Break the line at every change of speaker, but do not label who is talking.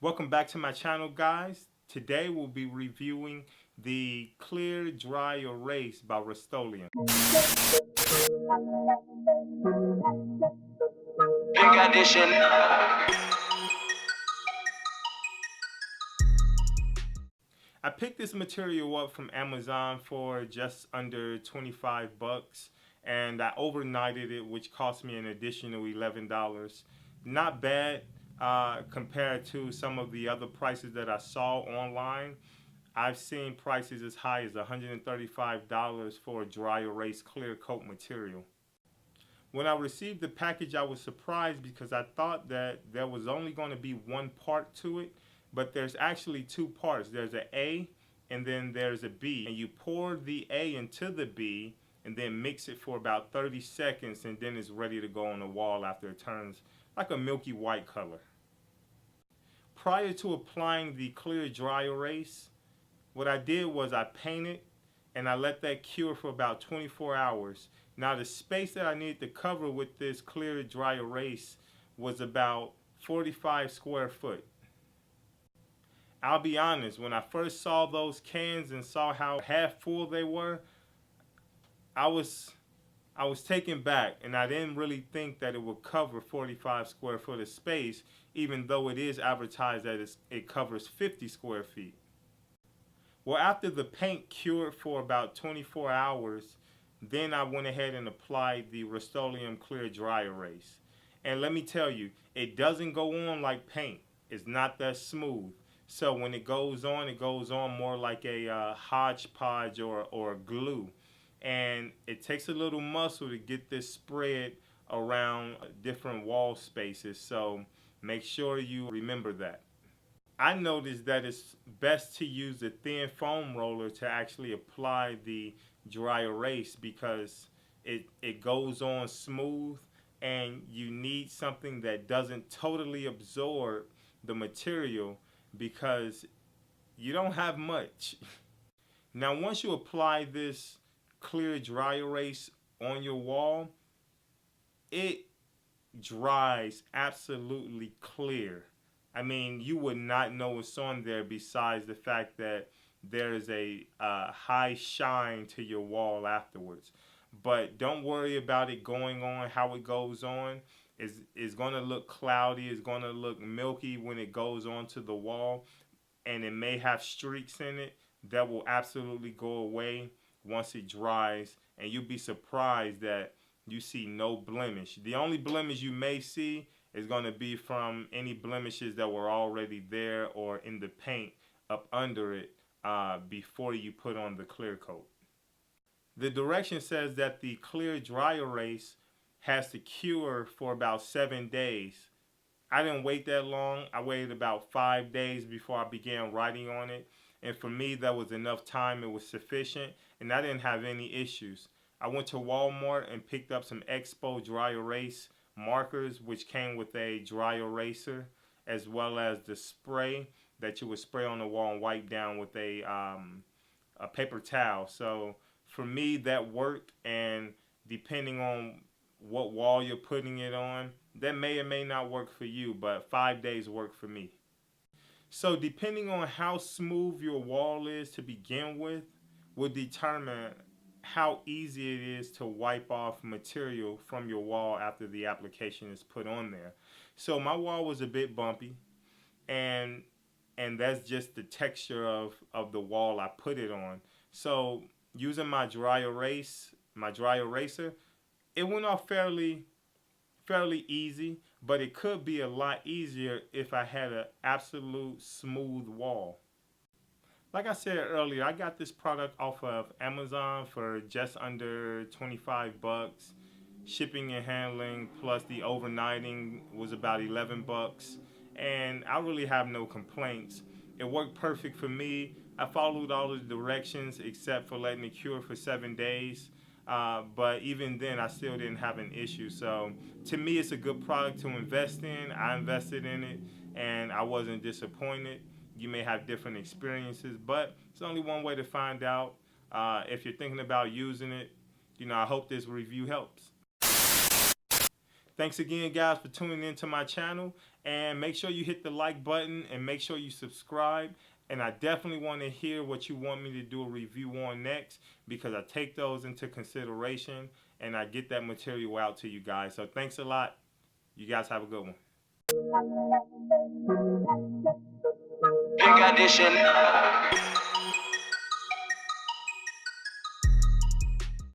Welcome back to my channel, guys. Today we'll be reviewing the Clear Dry Erase by Rustoleum.
Big addition.
I picked this material up from Amazon for just under 25 bucks, and I overnighted it, which cost me an additional $11. Not bad compared to some of the other prices that I saw online. I've seen prices as high as $135 for a dry erase clear coat material. When I received the package, I was surprised because I thought that there was only going to be one part to it, but there's actually two parts. There's an A and then there's a B, and you pour the A into the B and then mix it for about 30 seconds, and then it's ready to go on the wall after it turns like a milky white color. Prior to applying the clear dry erase, what I did was I painted and I let that cure for about 24 hours. Now the space that I needed to cover with this clear dry erase was about 45 square foot. I'll be honest, when I first saw those cans and saw how half full they were, I was taken back, and I didn't really think that it would cover 45 square foot of space, even though it is advertised that it covers 50 square feet. Well, after the paint cured for about 24 hours, then I went ahead and applied the Rustoleum Clear Dry Erase. And let me tell you, it doesn't go on like paint. It's not that smooth. So when it goes on more like a hodgepodge or a glue. And it takes a little muscle to get this spread around different wall spaces. So make sure you remember that. I noticed that it's best to use a thin foam roller to actually apply the dry erase because it goes on smooth, and you need something that doesn't totally absorb the material because you don't have much. Now once you apply this clear dry erase on your wall, it dries absolutely clear. I mean, you would not know what's on there besides the fact that there is a high shine to your wall afterwards. But don't worry about it going on how it goes on. It's going to look cloudy. It's going to look milky when it goes onto the wall. And it may have streaks in it that will absolutely go away once it dries. And you'll be surprised that you see no blemish. The only blemish you may see is going to be from any blemishes that were already there or in the paint up under it before you put on the clear coat. The direction says that the clear dry erase has to cure for about 7 days. I didn't wait that long. I waited about 5 days before I began writing on it. And for me, that was enough time. It was sufficient, and I didn't have any issues. I went to Walmart and picked up some Expo dry erase markers, which came with a dry eraser, as well as the spray that you would spray on the wall and wipe down with a paper towel. So for me, that worked, and depending on what wall you're putting it on, that may or may not work for you, but 5 days worked for me. So depending on how smooth your wall is to begin with will determine how easy it is to wipe off material from your wall after the application is put on there. So my wall was a bit bumpy, and that's just the texture of the wall I put it on. So using my dry eraser, it went off fairly easy, but it could be a lot easier if I had an absolute smooth wall. Like I said earlier, I got this product off of Amazon for just under 25 bucks. Shipping and handling plus the overnighting was about 11 bucks. And I really have no complaints. It worked perfect for me. I followed all the directions except for letting it cure for 7 days. But even then, I still didn't have an issue. So to me, it's a good product to invest in. I invested in it, and I wasn't disappointed. You may have different experiences, but it's only one way to find out. If you're thinking about using it, I hope this review helps. Thanks again, guys, for tuning into my channel. And make sure you hit the like button and make sure you subscribe. And I definitely want to hear what you want me to do a review on next, because I take those into consideration and I get that material out to you guys. So thanks a lot. You guys have a good one. Big addition.